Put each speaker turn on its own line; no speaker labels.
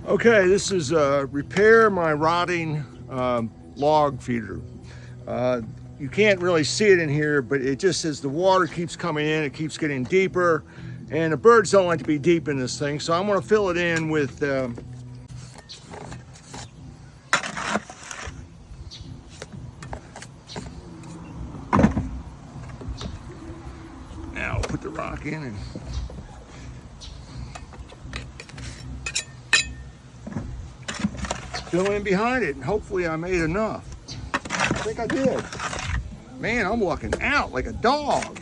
Okay, this is repair my rotting log feeder. You can't really see it in here, but it just as the water keeps coming in, it keeps getting deeper, and the birds don't like to be deep in this thing, so I'm going to fill it in with now put the rock in and fill in behind it, and hopefully I made enough. I think I did. Man, I'm walking out like a dog.